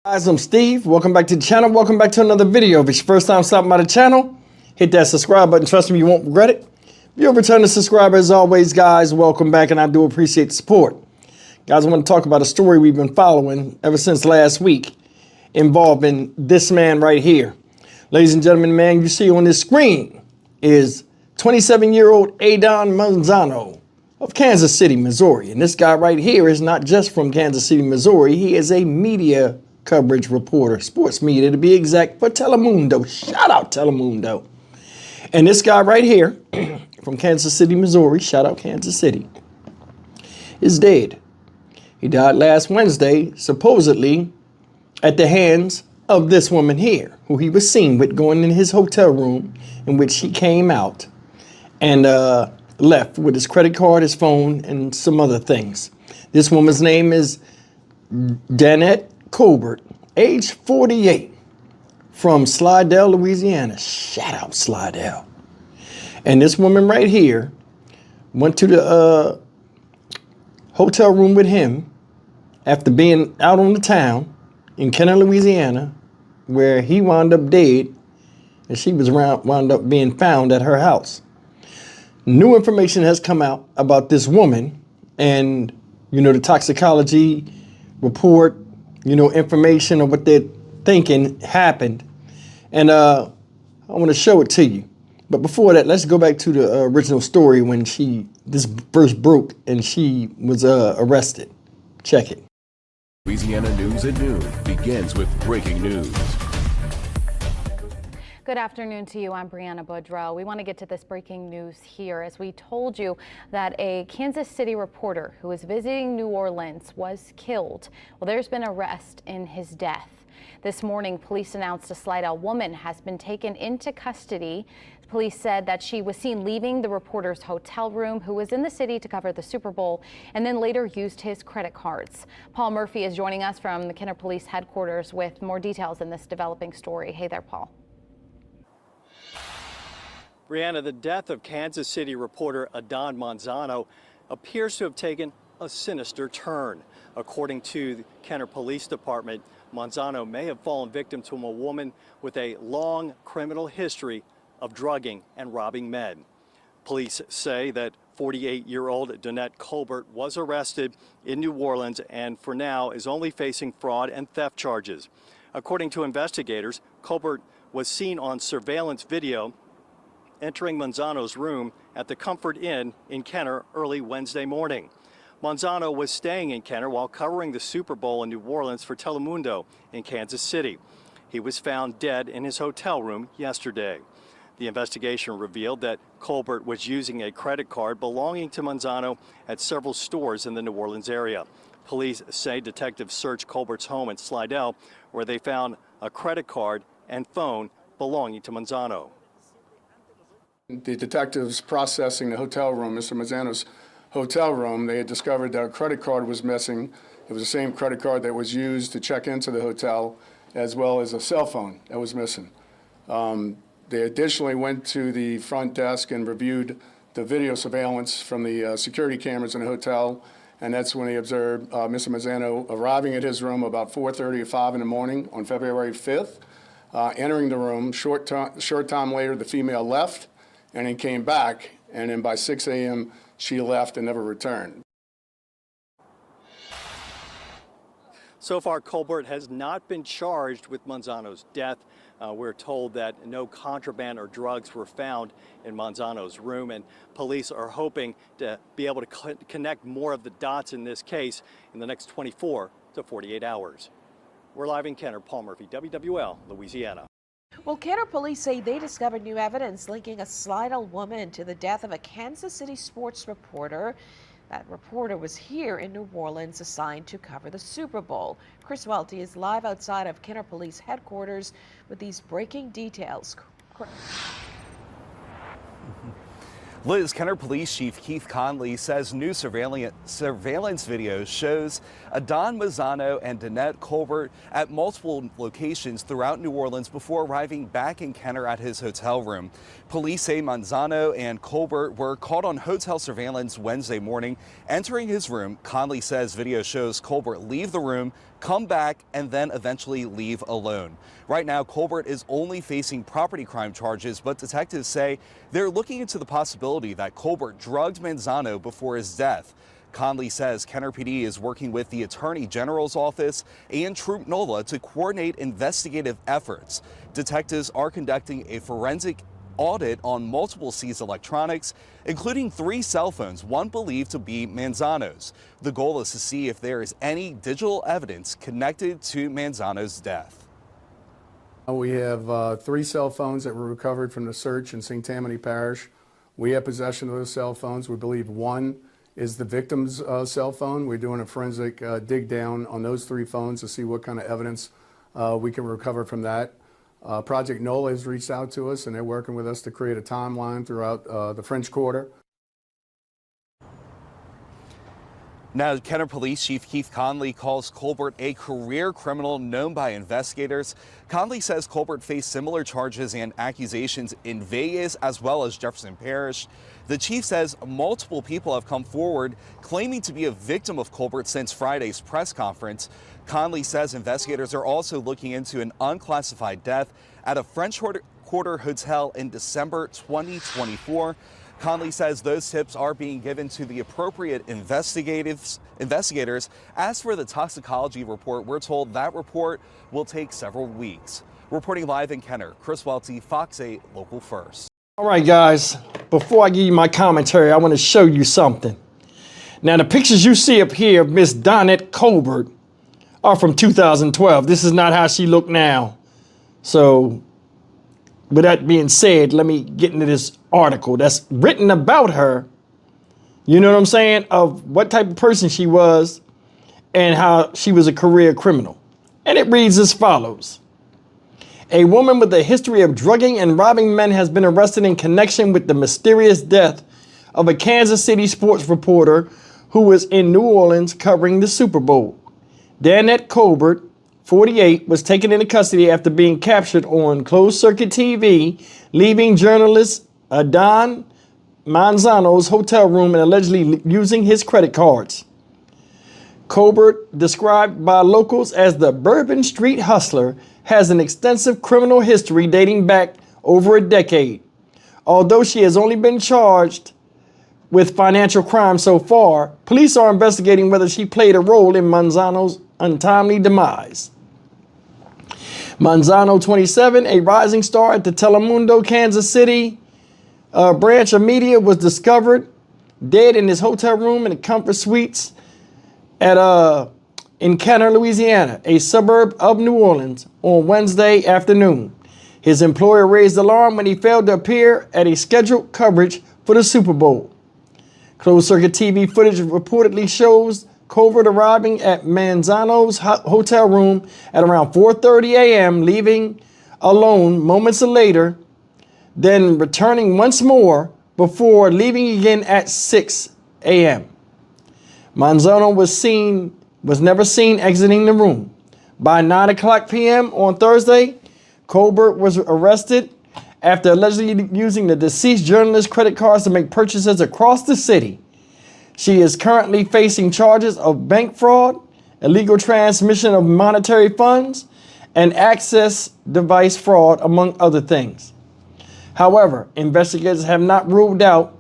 Guys, I'm Steve. Welcome back to the channel. Welcome back to another video. If it's your first time stopping by the channel, hit that subscribe button. Trust me, you won't regret it. If you're a returning subscriber, as always, guys, welcome back, and I do appreciate the support. Guys, I want to talk about a story we've been following ever since last week involving this man right here. Ladies and gentlemen, the man you see on this screen is 27-year-old Adon Manzano of Kansas City, Missouri. And this guy right here is not just from Kansas City, Missouri. He is a media coverage reporter, sports media to be exact, for Telemundo. Shout out Telemundo. And this guy right here from Kansas City, Missouri, shout out Kansas City, is dead. He died last Wednesday, supposedly at the hands of this woman here, who he was seen with going in his hotel room, in which he came out and left with his credit card, his phone, and some other things. This woman's name is Danette Colbert, age 48, from Slidell, Louisiana. Shout out Slidell. And this woman right here went to the hotel room with him after being out on the town in Kenner, Louisiana, where he wound up dead, and she was wound up being found at her house. New information has come out about this woman, and the toxicology report, information of what they're thinking happened. And I want to show it to you. But before that, let's go back to the original story when this first broke and she was arrested. Check it. Louisiana News at Noon begins with breaking news. Good afternoon to you. I'm Brianna Boudreau. We want to get to this breaking news here as we told you that a Kansas City reporter who was visiting New Orleans was killed. Well, there's been arrest in his death. This morning, police announced a Slidell woman has been taken into custody. Police said that she was seen leaving the reporter's hotel room, who was in the city to cover the Super Bowl, and then later used his credit cards. Paul Murphy is joining us from the Kenner Police headquarters with more details in this developing story. Hey there, Paul. Brianna, the death of Kansas City reporter Adon Manzano appears to have taken a sinister turn. According to the Kenner Police Department, Manzano may have fallen victim to a woman with a long criminal history of drugging and robbing men. Police say that 48-year-old Danette Colbert was arrested in New Orleans and for now is only facing fraud and theft charges. According to investigators, Colbert was seen on surveillance video entering Manzano's room at the Comfort Inn in Kenner early Wednesday morning. Manzano was staying in Kenner while covering the Super Bowl in New Orleans for Telemundo in Kansas City. He was found dead in his hotel room yesterday. The investigation revealed that Colbert was using a credit card belonging to Manzano at several stores in the New Orleans area. Police say detectives searched Colbert's home in Slidell, where they found a credit card and phone belonging to Manzano. The detectives processing the hotel room, Mr. Manzano's hotel room, they had discovered that a credit card was missing. It was the same credit card that was used to check into the hotel, as well as a cell phone that was missing. They additionally went to the front desk and reviewed the video surveillance from the security cameras in the hotel, and that's when they observed Mr. Manzano arriving at his room about 4:30 or 5 in the morning on February 5th, entering the room. Short time later, the female left and then came back, and then by 6 a.m. she left and never returned. So far, Colbert has not been charged with Manzano's death. We're told that no contraband or drugs were found in Manzano's room, and police are hoping to be able to connect more of the dots in this case in the next 24 to 48 hours. We're live in Kenner. Paul Murphy, WWL, Louisiana. Well, Kenner police say they discovered new evidence linking a Slidell woman to the death of a Kansas City sports reporter. That reporter was here in New Orleans assigned to cover the Super Bowl. Chris Welty is live outside of Kenner Police headquarters with these breaking details. Liz, Kenner Police Chief Keith Conley says new surveillance video shows Adon Manzano and Danette Colbert at multiple locations throughout New Orleans before arriving back in Kenner at his hotel room. Police say Manzano and Colbert were caught on hotel surveillance Wednesday morning. Entering his room, Conley says video shows Colbert leave the room, come back, and then eventually leave alone. Right now, Colbert is only facing property crime charges, but detectives say they're looking into the possibility that Colbert drugged Manzano before his death. Conley says Kenner PD is working with the Attorney General's office and Troop NOLA to coordinate investigative efforts. Detectives are conducting a forensic audit on multiple seized electronics, including 3 cell phones, one believed to be Manzano's. The goal is to see if there is any digital evidence connected to Manzano's death. We have 3 cell phones that were recovered from the search in St. Tammany Parish. We have possession of those cell phones. We believe one is the victim's cell phone. We're doing a forensic dig down on those 3 phones to see what kind of evidence we can recover from that. Project NOLA has reached out to us, and they're working with us to create a timeline throughout the French Quarter. Now, Kenner Police Chief Keith Conley calls Colbert a career criminal known by investigators. Conley says Colbert faced similar charges and accusations in Vegas as well as Jefferson Parish. The chief says multiple people have come forward claiming to be a victim of Colbert since Friday's press conference. Conley says investigators are also looking into an unclassified death at a French Quarter hotel in December 2024. Conley says those tips are being given to the appropriate investigators. As for the toxicology report, we're told that report will take several weeks. Reporting live in Kenner, Chris Welty, Fox 8 Local First. All right, guys, before I give you my commentary, I want to show you something. Now, the pictures you see up here of Miss Donette Colbert are from 2012. This is not how she looked now. So, with that being said, let me get into this article that's written about her. You know what I'm saying? Of what type of person she was and how she was a career criminal. And it reads as follows. A woman with a history of drugging and robbing men has been arrested in connection with the mysterious death of a Kansas City sports reporter who was in New Orleans covering the Super Bowl. Danette Colbert, 48, was taken into custody after being captured on closed-circuit TV, leaving journalist Adon Manzano's hotel room and allegedly using his credit cards. Colbert, described by locals as the Bourbon Street Hustler, has an extensive criminal history dating back over a decade. Although she has only been charged with financial crimes so far, police are investigating whether she played a role in Manzano's untimely demise. Manzano, 27, a rising star at the Telemundo, Kansas City branch of media, was discovered dead in his hotel room in the Comfort Suites in Kenner, Louisiana, a suburb of New Orleans, on Wednesday afternoon. His employer raised alarm when he failed to appear at a scheduled coverage for the Super Bowl. Closed-circuit TV footage reportedly shows Colbert arriving at Manzano's hotel room at around 4:30 a.m., leaving alone moments later, then returning once more before leaving again at 6 a.m. Manzano was never seen exiting the room. By 9:00 p.m. on Thursday, Colbert was arrested after allegedly using the deceased journalist's credit cards to make purchases across the city. She is currently facing charges of bank fraud, illegal transmission of monetary funds, and access device fraud, among other things. However, investigators have not ruled out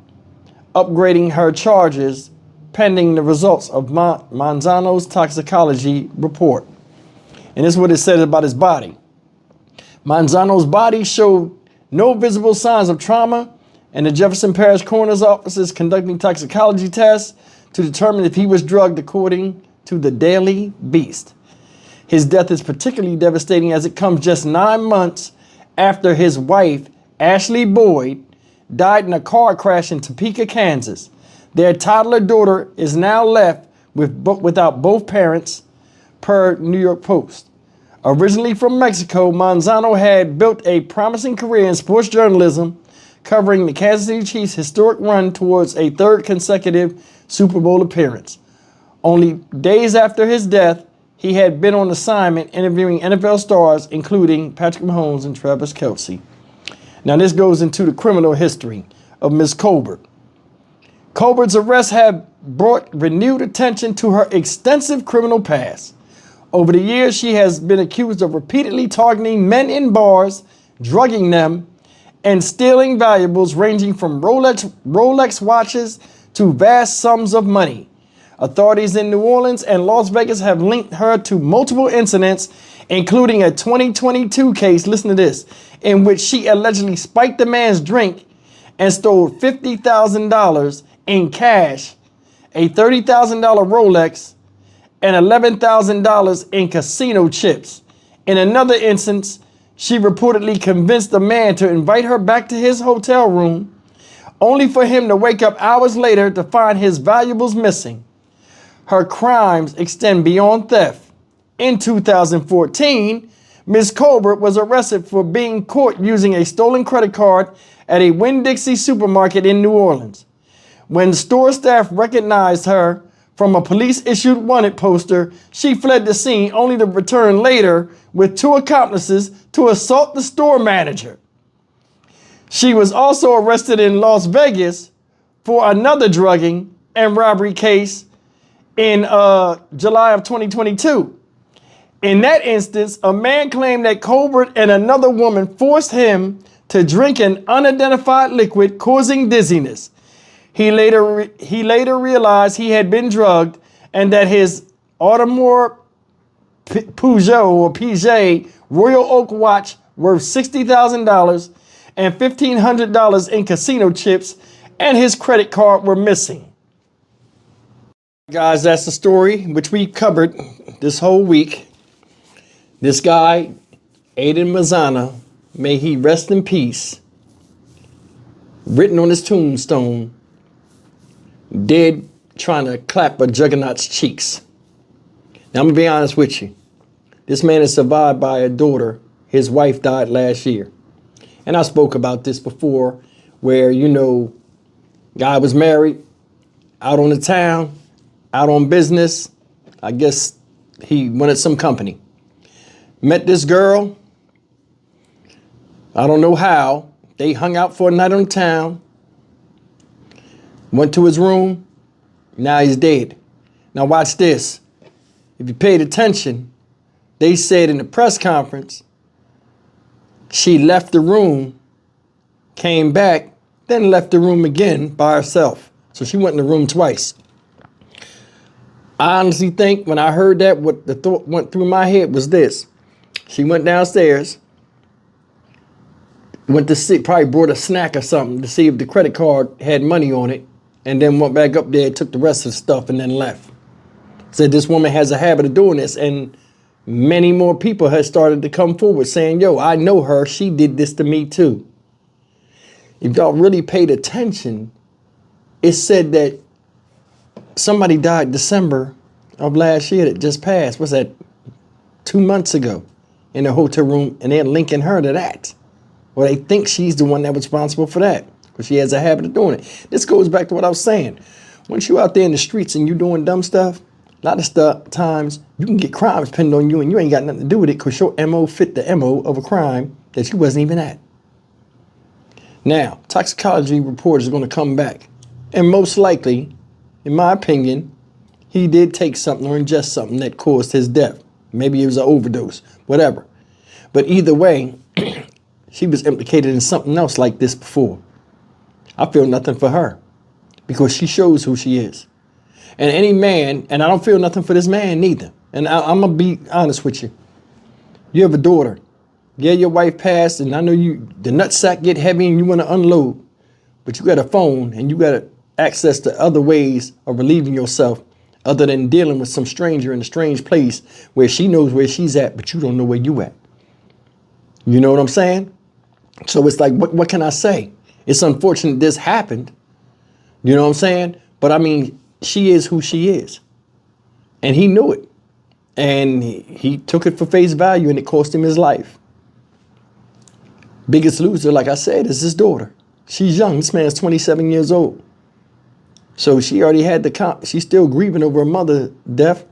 upgrading her charges pending the results of Manzano's toxicology report. And this is what it says about his body. Manzano's body showed no visible signs of trauma, and the Jefferson Parish Coroner's Office is conducting toxicology tests to determine if he was drugged, according to the Daily Beast. His death is particularly devastating as it comes just 9 months after his wife, Ashley Boyd, died in a car crash in Topeka, Kansas. Their toddler daughter is now left without both parents, per New York Post. Originally from Mexico, Manzano had built a promising career in sports journalism, covering the Kansas City Chiefs' historic run towards a 3rd consecutive Super Bowl appearance. Only days after his death, he had been on assignment interviewing NFL stars, including Patrick Mahomes and Travis Kelce. Now, this goes into the criminal history of Ms. Colbert. Colbert's arrests have brought renewed attention to her extensive criminal past. Over the years, she has been accused of repeatedly targeting men in bars, drugging them, and stealing valuables ranging from Rolex watches to vast sums of money. Authorities in New Orleans and Las Vegas have linked her to multiple incidents, including a 2022 case, listen to this, in which she allegedly spiked the man's drink and stole $50,000 in cash, a $30,000 Rolex, and $11,000 in casino chips. In another instance, she reportedly convinced the man to invite her back to his hotel room, only for him to wake up hours later to find his valuables missing. Her crimes extend beyond theft. In 2014, Ms. Colbert was arrested for being caught using a stolen credit card at a Winn-Dixie supermarket in New Orleans. When store staff recognized her from a police-issued wanted poster, she fled the scene only to return later with 2 accomplices to assault the store manager. She was also arrested in Las Vegas for another drugging and robbery case in July of 2022. In that instance, a man claimed that Colbert and another woman forced him to drink an unidentified liquid causing dizziness. He later realized he had been drugged and that his Audemars Piguet Royal Oak watch worth $60,000 and $1,500 in casino chips and his credit card were missing. Guys, that's the story which we covered this whole week. This guy, Aiden Mazzano, may he rest in peace, written on his tombstone, dead trying to clap a juggernaut's cheeks. Now, I'm going to be honest with you. This man is survived by a daughter. His wife died last year. And I spoke about this before where, you know, guy was married, out on the town, out on business. I guess he wanted some company. Met this girl. I don't know how. They hung out for a night on town. Went to his room. Now he's dead. Now watch this. If you paid attention, they said in the press conference, she left the room, came back, then left the room again by herself. So she went in the room twice. I honestly think when I heard that, what the thought went through my head was this. She went downstairs, went to see, probably brought a snack or something to see if the credit card had money on it, and then went back up there, took the rest of the stuff, and then left. Said this woman has a habit of doing this, and many more people have started to come forward saying, yo, I know her, she did this to me too. If y'all really paid attention, it said that somebody died December of last year that just passed. What's that? 2 months ago in a hotel room, and they're linking her to that. Well, they think she's the one that was responsible for that because she has a habit of doing it. This goes back to what I was saying. Once you're out there in the streets and you're doing dumb stuff, a lot of times you can get crimes pinned on you and you ain't got nothing to do with it because your MO fit the MO of a crime that you wasn't even at. Now, toxicology reports are going to come back. And most likely, in my opinion, he did take something or ingest something that caused his death. Maybe it was an overdose, whatever. But either way, she was implicated in something else like this before. I feel nothing for her because she shows who she is. And any man, and I don't feel nothing for this man neither. And I'm going to be honest with you. You have a daughter. Yeah, your wife passed, and I know the nutsack get heavy and you want to unload. But you got a phone and you got access to other ways of relieving yourself other than dealing with some stranger in a strange place where she knows where she's at, but you don't know where you at. You know what I'm saying? So it's like, what can I say? It's unfortunate this happened. You know what I'm saying? But I mean, she is who she is. And he knew it. And he took it for face value and it cost him his life. Biggest loser, like I said, is his daughter. She's young. This man's 27 years old. So she already had she's still grieving over her mother's death.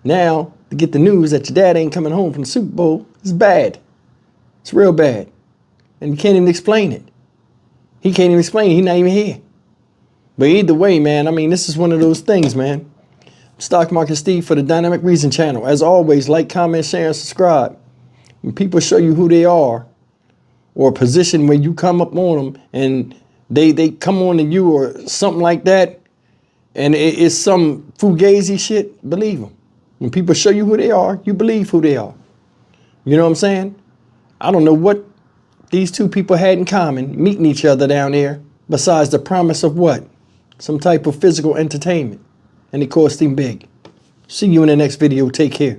Now, to get the news that your dad ain't coming home from the Super Bowl is bad. It's real bad. And you can't even explain it. He can't even explain it. He's not even here. But either way, man, I mean, this is one of those things, man. Stock Market Steve for the Dynamic Reason channel. As always, like, comment, share, and subscribe. When people show you who they are, or a position where you come up on them and they come on to you or something like that, and it's some fugazi shit, believe them. When people show you who they are, you believe who they are. You know what I'm saying? I don't know what these two people had in common meeting each other down there besides the promise of what? Some type of physical entertainment. And it cost him big. See you in the next video. Take care.